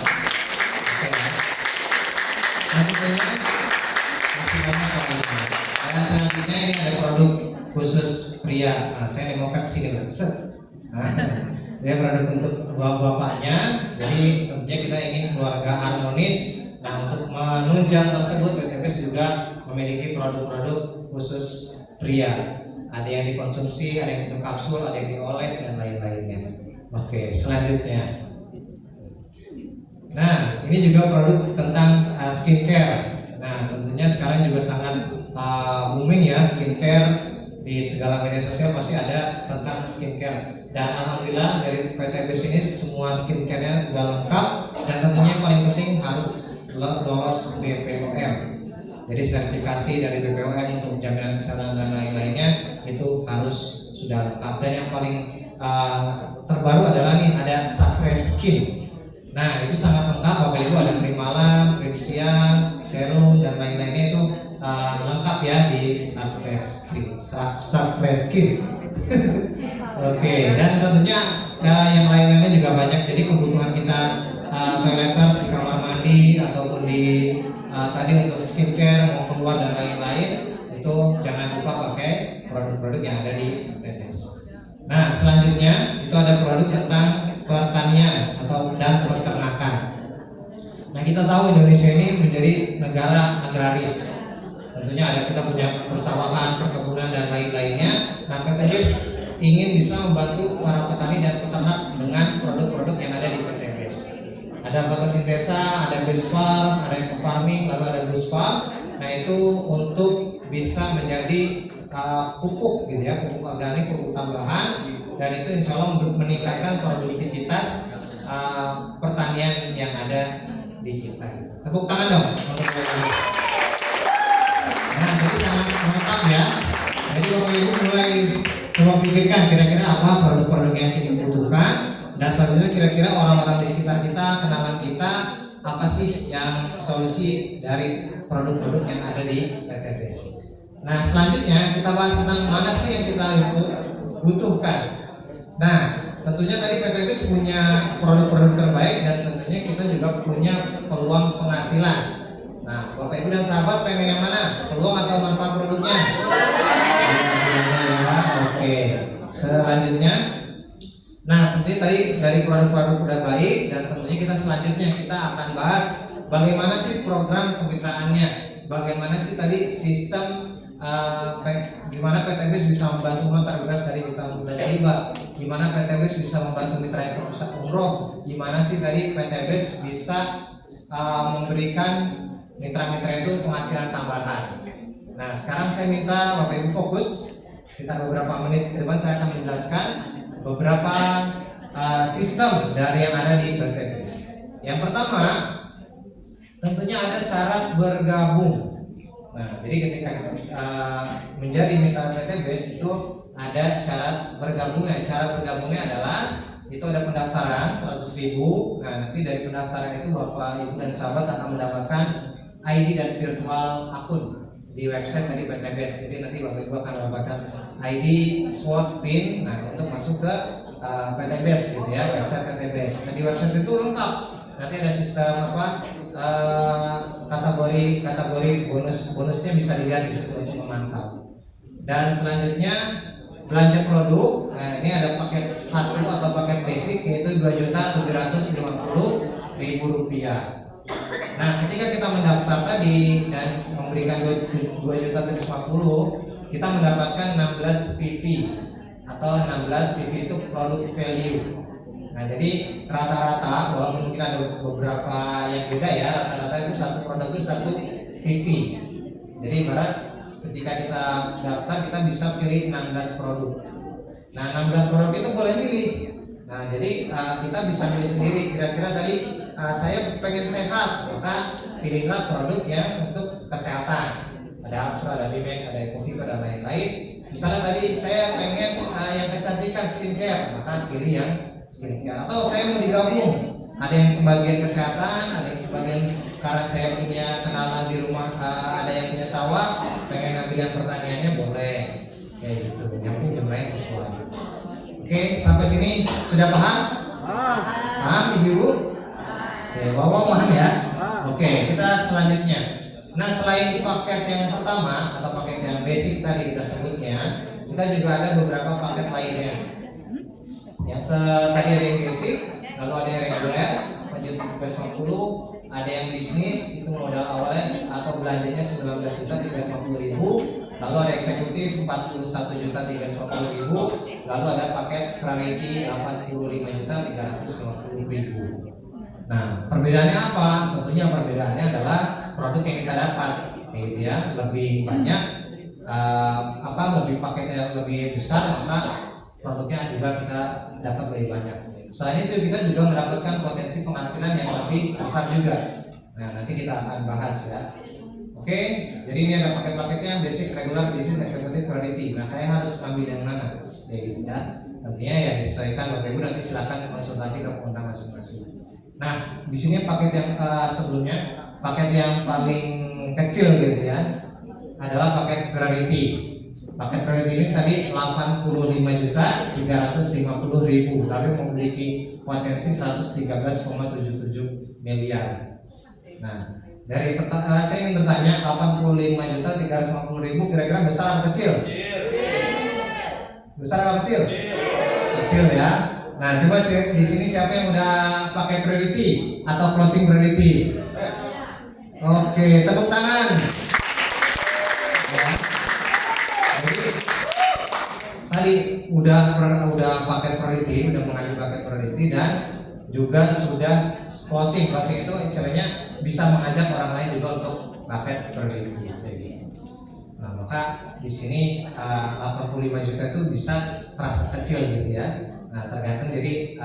Dan selanjutnya ini ada produk khusus pria. Nah, saya demokrat sini berset. Dia produk untuk bapaknya. Jadi tentunya kita ingin keluarga harmonis. Nah, untuk menunjang tersebut PTBS juga memiliki produk-produk khusus pria. Ada yang dikonsumsi, ada yang untuk kapsul, ada yang dioles dan lain-lainnya. Oke, selanjutnya. Nah, ini juga produk tentang skincare. Nah, tentunya sekarang juga sangat booming ya skincare, di segala media sosial pasti ada tentang skincare. Dan alhamdulillah dari PTBS ini semua skincare-nya sudah lengkap dan tentunya yang paling penting harus lolos BPOM. Jadi sertifikasi dari BPOM untuk jaminan kesehatan dan lain-lainnya itu harus sudah lengkap. Dan yang paling terbaru adalah nih ada Sapres Skin. Nah, itu sangat lengkap Bapak Ibu, ada krim malam, krim siang, serum dan lain-lainnya itu lengkap ya di Sapres Skin. Oke, dan tentunya yang lain-lainnya juga banyak. Jadi kebutuhan kita toileters di kamar mandi ataupun di tadi untuk skincare mau keluar dan lain-lain itu jangan lupa pakai produk-produk yang ada di PTBS. Nah, selanjutnya itu ada produk tentang pertanian dan peternakan. Nah, kita tahu Indonesia ini menjadi negara agraris. Tentunya kita punya persawahan, perkebunan dan lain-lainnya. Nah, PTBS ingin bisa membantu para petani dan peternak dengan produk-produk yang ada di PTBS. Ada fotosintesa, ada base farm, ada eco farming, lalu ada bus farm. Nah, itu untuk bisa menjadi pupuk gitu ya, pupuk organik, pupuk tambahan, dan itu insya Allah meningkatkan produktivitas pertanian yang ada di kita. Tepuk tangan dong untuk PTBS. Nah, jadi sangat lengkap ya. Jadi Bapak Ibu mulai coba pikirkan kira-kira apa produk-produk yang kita butuhkan dan selanjutnya kira-kira orang-orang di sekitar kita, kenalan kita, apa sih yang solusi dari produk-produk yang ada di PT Basic. Nah selanjutnya kita bahas tentang mana sih yang kita butuhkan. Nah tentunya tadi PT Basic punya produk-produk terbaik dan tentunya kita juga punya peluang penghasilan. Nah Bapak Ibu dan sahabat pengen yang mana? Peluang atau manfaat produknya? Oke. Selanjutnya, nah tentunya tadi dari produk-produk udah baik dan tentunya kita selanjutnya kita akan bahas bagaimana sih program kemitraannya, bagaimana sih tadi sistem gimana PTBS bisa membantu terbebas dari hutang dan riba, gimana PTBS bisa membantu mitra itu bisa umroh, gimana sih tadi PTBS bisa memberikan mitra-mitra itu penghasilan tambahan. Nah sekarang saya minta Bapak Ibu fokus sekitar beberapa menit ke depan saya akan menjelaskan beberapa sistem dari yang ada di PTBS. Yang pertama tentunya ada syarat bergabung. Nah, jadi ketika kita menjadi mitra PTBS itu ada syarat bergabungnya. Cara bergabungnya adalah itu ada pendaftaran 100.000. Nah, nanti dari pendaftaran itu Bapak Ibu dan sahabat akan mendapatkan ID dan virtual akun di website dari PTBS. Jadi nanti Bapak Ibu akan mendapatkan ID, password, PIN. Nah, untuk masuk ke PTBS gitu ya, website PTBS. Nah, di website itu lengkap. Nanti ada sistem kategori bonusnya bisa dilihat di situ untuk memantau. Dan selanjutnya belanja produk. Nah, ini ada paket 1 atau paket basic yaitu Rp2.750.000. Nah, ketika kita mendaftar tadi dan memberikan 2.750.000, kita mendapatkan 16 PV atau 16 PV itu produk value. Nah, jadi rata-rata walaupun mungkin ada beberapa yang beda ya, rata-rata itu satu produk itu satu PV. Jadi ibarat ketika kita daftar kita bisa pilih 16 produk. Nah, 16 produk itu boleh pilih. Nah, jadi kita bisa pilih sendiri. Kira-kira tadi saya pengen sehat, maka pilihlah produk yang untuk kesehatan. Ada Afra, ada Bimex, ada Ecovico dan lain-lain. Misalnya tadi saya pengen yang kecantikan skincare, maka pilih yang skincare. Atau saya mau digabung, ada yang sebagian kesehatan, ada yang sebagian karena saya punya kenalan di rumah, ada yang punya sawah, pengen ngambil yang pertaniannya boleh, kayak gitu. Yang penting jumlahnya sesuai. Oke, sampai sini sudah paham? Paham ibu? Oke, bapak paham ya? Oke, kita selanjutnya. Nah, selain paket yang pertama atau paket yang basic tadi kita sebutnya, kita juga ada beberapa paket lainnya. Yang tadi ada yang basic, lalu ada yang reguler, lanjut 350, ada yang bisnis, itu modal awalnya atau belanjanya 19.350.000, lalu ada eksekutif 41.350.000, lalu ada paket priority 85.350.000. Nah, perbedaannya apa? Tentunya perbedaannya adalah produk yang kita dapat, gitu ya, lebih banyak, lebih paketnya lebih besar, maka produknya juga kita dapat lebih banyak. Selain itu kita juga mendapatkan potensi penghasilan yang lebih besar juga. Nah, nanti kita akan bahas ya. Oke, jadi ini ada paket-paketnya basic, regular, business, executive, priority. Nah, saya harus ambil yang mana? Ya gitu ya. Tentunya ya disesuaikan Bapak Ibu, nanti silakan konsultasi ke pengguna masing-masing. Nah, di sini paket yang sebelumnya, paket yang paling kecil gitu ya, adalah paket priority. Paket priority ini tadi 85.350.000, tapi memiliki potensi 113,77 miliar. Nah, dari saya ingin bertanya, 85.350.000 kira-kira besar atau kecil? Besar atau kecil? Kecil ya. Nah, coba di sini siapa yang udah pakai priority atau closing priority? Oke, tepuk tangan. Ya. Jadi tadi udah pakai priority, udah mengambil pakai priority dan juga sudah closing. Closing itu istilahnya bisa mengajak orang lain juga untuk pakai priority. Nah, maka di sini 85 juta itu bisa terasa kecil gitu ya. Nah, tergantung jadi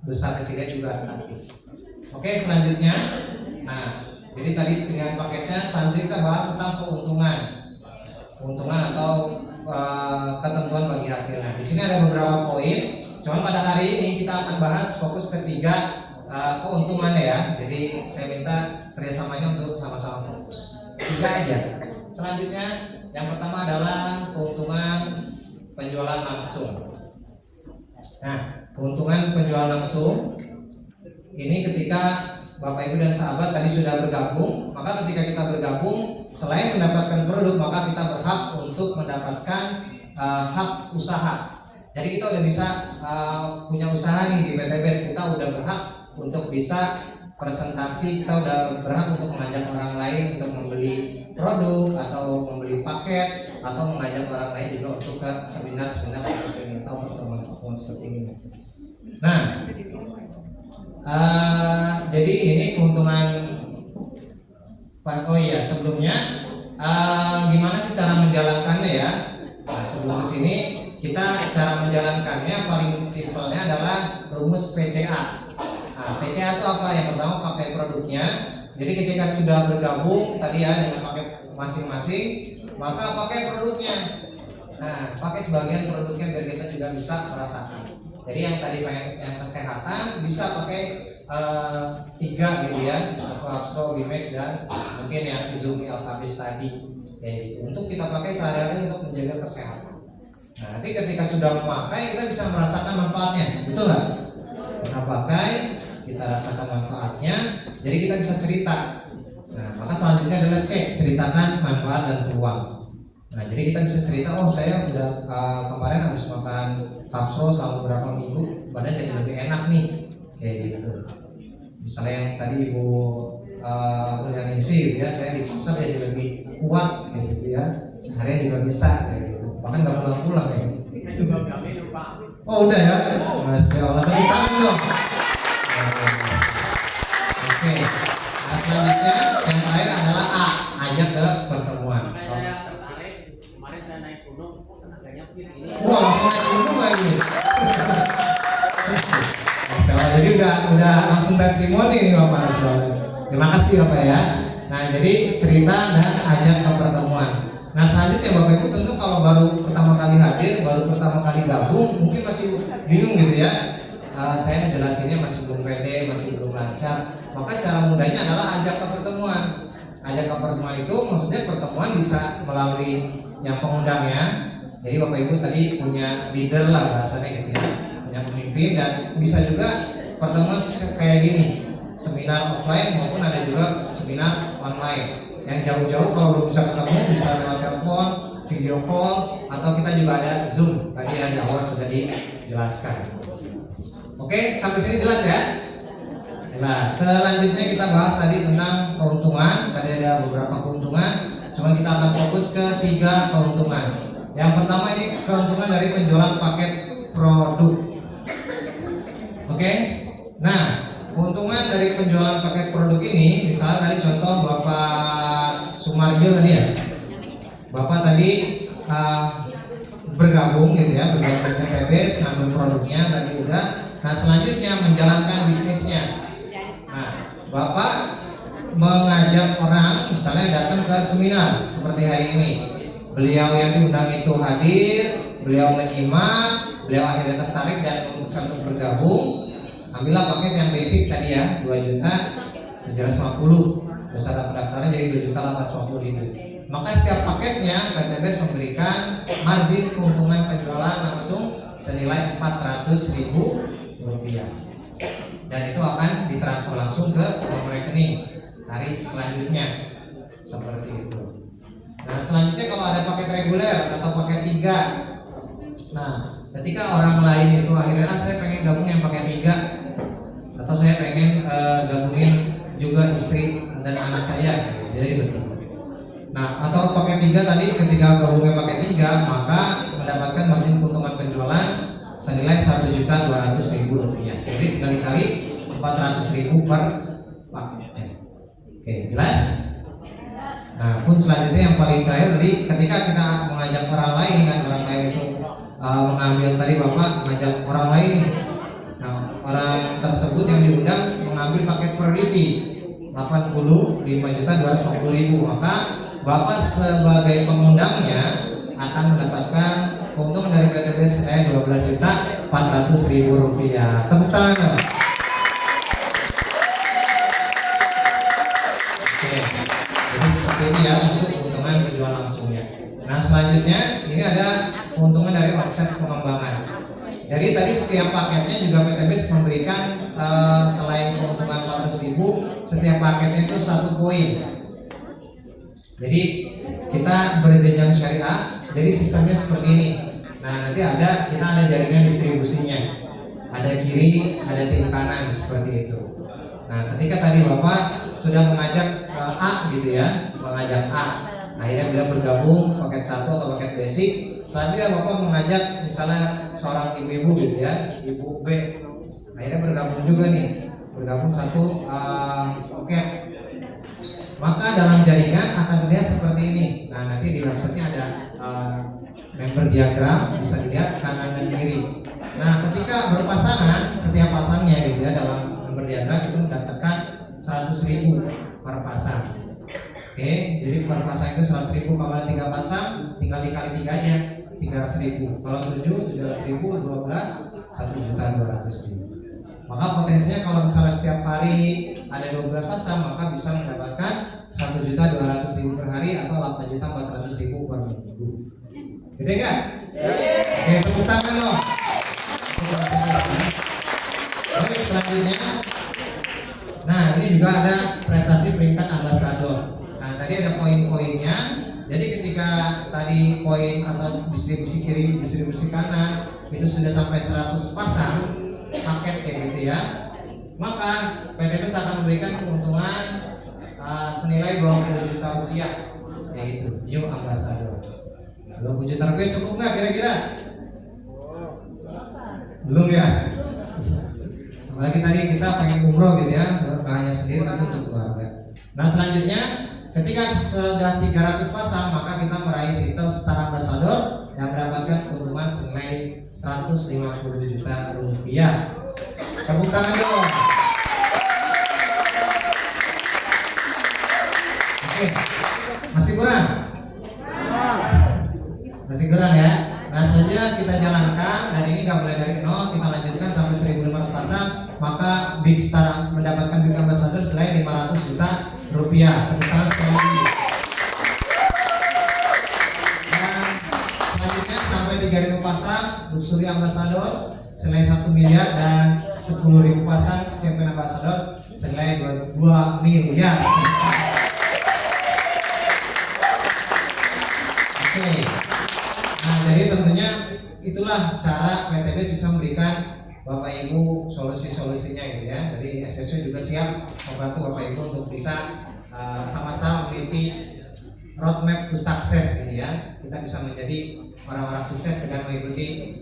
besar kecilnya juga relatif. Oke, selanjutnya. Nah, jadi tadi pilihan paketnya, selanjutnya kita bahas tentang keuntungan atau ketentuan bagi hasilnya. Di sini ada beberapa poin. Cuman pada hari ini kita akan bahas fokus ketiga keuntungannya ya. Jadi saya minta kerjasamanya untuk sama-sama fokus. 3 aja. Selanjutnya yang pertama adalah keuntungan penjualan langsung. Nah, keuntungan penjualan langsung ini ketika Bapak Ibu dan sahabat tadi sudah bergabung, maka ketika kita bergabung, selain mendapatkan produk, maka kita berhak untuk mendapatkan hak usaha. Jadi kita udah bisa punya usaha nih di PTBS, kita udah berhak untuk bisa presentasi, kita udah berhak untuk mengajak orang lain untuk membeli produk atau membeli paket atau mengajak orang lain juga untuk ke seminar-seminar seperti ini atau pertemuan-pertemuan seperti ini. Nah, jadi ini keuntungan. Oh iya, sebelumnya gimana sih cara menjalankannya ya? Nah, sebelum sini kita cara menjalankannya paling simpelnya adalah rumus PCA. Nah, PCA itu apa? Yang pertama pakai produknya. Jadi ketika sudah bergabung tadi ya dengan pakai masing-masing, maka pakai produknya. Nah, pakai sebagian produknya biar kita juga bisa merasakan. Jadi yang tadi pengen yang kesehatan bisa pakai 3 gitu ya, atau Abstro, Bimex dan mungkin yang Izumi Altabis tadi kayak gitu. Untuk kita pakai sehari-hari untuk menjaga kesehatan. Nah, nanti ketika sudah memakai kita bisa merasakan manfaatnya, betul nggak? Kita pakai, kita rasakan manfaatnya, jadi kita bisa cerita. Nah, maka selanjutnya adalah C, ceritakan manfaat dan peluang. Nah, jadi kita bisa cerita, oh saya udah kemarin habis makan kapsul selama beberapa minggu, badan jadi lebih enak nih, kayak gitu. Misalnya yang tadi Ibu Ulyaningsih gitu ya, saya di pasar jadi lebih kuat, kayak gitu ya. Seharian juga bisa, kayak gitu. Bahkan nggak pulang-pulang kayak gitu. Oh udah ya, Masya Allah, tepuk tangan dong. Oke. Nah, selanjutnya yang terakhir adalah A, ajak ke pertemuan. Kemarin saya naik gunung, tenaganya fit ini. Wah, langsung naik gunung lagi. Masya Allah, jadi udah langsung testimoni nih Bapak. Masya Allah. Terima kasih Bapak ya. Nah, jadi cerita dan ajak ke pertemuan. Nah, selanjutnya Bapak Ibu tentu kalau baru pertama kali hadir, baru pertama kali gabung, mungkin masih bingung gitu ya. Saya ngejelasinnya masih belum pede, masih belum lancar. Maka cara mudahnya adalah ajak ke pertemuan. Ajak ke pertemuan itu maksudnya pertemuan bisa melalui yang pengundangnya. Jadi Bapak Ibu tadi punya leader lah bahasanya gitu ya, punya pemimpin, dan bisa juga pertemuan kayak gini, seminar offline maupun ada juga seminar online. Yang jauh-jauh kalau belum bisa ketemu bisa lewat telepon, video call, atau kita juga ada Zoom. Tadi yang di awal sudah dijelaskan. Oke, sampai sini jelas ya? Nah, selanjutnya kita bahas tadi tentang keuntungan. Tadi ada beberapa keuntungan, cuman kita akan fokus ke 3 keuntungan. Yang pertama ini keuntungan dari penjualan paket produk. Oke, nah keuntungan dari penjualan paket produk ini, misalnya tadi contoh Bapak Sumarjo tadi ya, Bapak tadi bergabung gitu ya, bergabung dengan PTBS, ngambil produknya tadi udah. Nah, selanjutnya menjalankan bisnisnya. Nah, Bapak mengajak orang misalnya datang ke seminar seperti hari ini. Beliau yang diundang itu hadir, beliau menyimak, beliau akhirnya tertarik dan memutuskan untuk bergabung. Ambillah paket yang basic tadi ya, 2.750.000. Besaran pendaftaran jadi 2.850.000. Maka setiap paketnya PTBS memberikan margin keuntungan penjualan langsung senilai 400.000 rupiah, dan itu akan ditransfer langsung ke nomor rekening hari selanjutnya seperti itu. Nah, selanjutnya kalau ada paket reguler atau paket 3, nah ketika orang lain itu akhirnya saya pengen gabung yang paket 3, atau saya pengen gabungin juga istri dan anak saya, jadi betul. Nah, atau paket 3 tadi ketika gabungnya paket 3, maka mendapatkan margin keuntungan penjualan senilai 1.200.000 rupiah. Jadi dikali-kali 400.000 per paketnya. Oke, jelas? Nah, pun selanjutnya yang paling terakhir tadi ketika kita mengajak orang lain dan orang lain itu mengambil tadi Bapak mengajak orang lain nih. Nah, orang tersebut yang diundang mengambil paket priority 85.250.000, maka Bapak sebagai pengundangnya akan mendapatkan keuntungan dari PTB senilai Rp12.400.000. Tepuk tangan dong. Oke, jadi seperti ini ya untuk keuntungan penjual langsungnya. Nah selanjutnya ini ada keuntungan dari omset pengembangan. Jadi tadi setiap paketnya juga PTB memberikan selain keuntungan 400.000, setiap paketnya itu 1 poin. Jadi kita berjenjang syariah, jadi sistemnya seperti ini. Nah nanti kita ada jaringan distribusinya, ada kiri, ada tim kanan seperti itu. Nah ketika tadi Bapak sudah mengajak A gitu ya, mengajak A, akhirnya beliau bergabung paket 1 atau paket basic. Selanjutnya Bapak mengajak misalnya seorang ibu-ibu gitu ya, ibu B, akhirnya bergabung juga nih, bergabung 1 paket. Maka dalam jaringan akan terlihat seperti ini. Nah nanti di websitenya ada member diagram, bisa dilihat kanan dan kiri. Nah ketika berpasangan, setiap pasangnya gitu ya dalam member diagram itu mendapatkan 100.000 per pasang. Oke, jadi per pasang itu 100.000, kalau ada 3 pasang tinggal dikali 3 aja, 300.000. Kalau 7, 700.000, 12, 1.200.000. Maka potensinya kalau misalnya setiap hari ada 12 pasang, maka bisa mendapatkan 1.200.000 per hari atau 8.400.000 per minggu. Gede nggak? Oke, tepuk tangan dong. Oke, selanjutnya, nah ini juga ada prestasi peringkat ambasador. Nah tadi ada poin-poinnya. Jadi ketika tadi poin atau distribusi kiri, distribusi kanan itu sudah sampai 100 pasang paket kayak gitu ya, maka PTB akan memberikan keuntungan senilai 20 juta rupiah kayak gitu, new ambassador. 20 juta rupiah cukup nggak kira-kira? Belum ya? Apalagi tadi kita pengen umroh gitu ya, nggak hanya sendiri tapi untuk keluarga. Nah selanjutnya ketika sudah 300 pasang, maka kita meraih titel Star Ambassador yang mendapatkan keuntungan senilai 150 juta rupiah. Tepuk tangan dong. Oke, masih kurang? Masih kurang ya? Nah selanjutnya kita jalankan, dan ini nggak mulai dari nol, kita lanjutkan sampai 1.500 pasang, maka Big Star mendapatkan Big Ambassador senilai 500 juta rupiah. Tepuk tangan sekali lagi. Dan selanjutnya sampai 3.000 pasang Luxury Ambassador senilai 1 miliar, dan 10.000 pasang Champion Ambassador senilai 2 miliar. Oke. Nah, jadi tentunya itulah cara PTB bisa memberikan Bapak Ibu solusi-solusinya gitu ya. Jadi SSW juga siap membantu Bapak Ibu untuk bisa sama-sama meneliti roadmap to success gitu ya. Kita bisa menjadi orang-orang sukses dengan mengikuti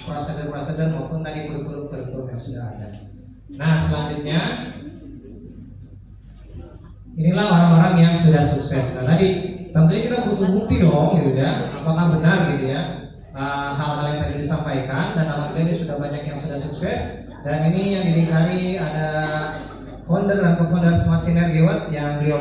prosedur-prosedur maupun tadi kurikulum-kurikulum yang sudah ada. Nah selanjutnya inilah orang-orang yang sudah sukses. Nah tadi tentunya kita butuh bukti dong gitu ya, apakah benar gitu ya hal-hal yang tadi disampaikan, dan alhamdulillah ini sudah banyak yang sudah sukses. Dan ini yang dilingkari ada founder dan co-founder Smart Synergy Watt yang beliau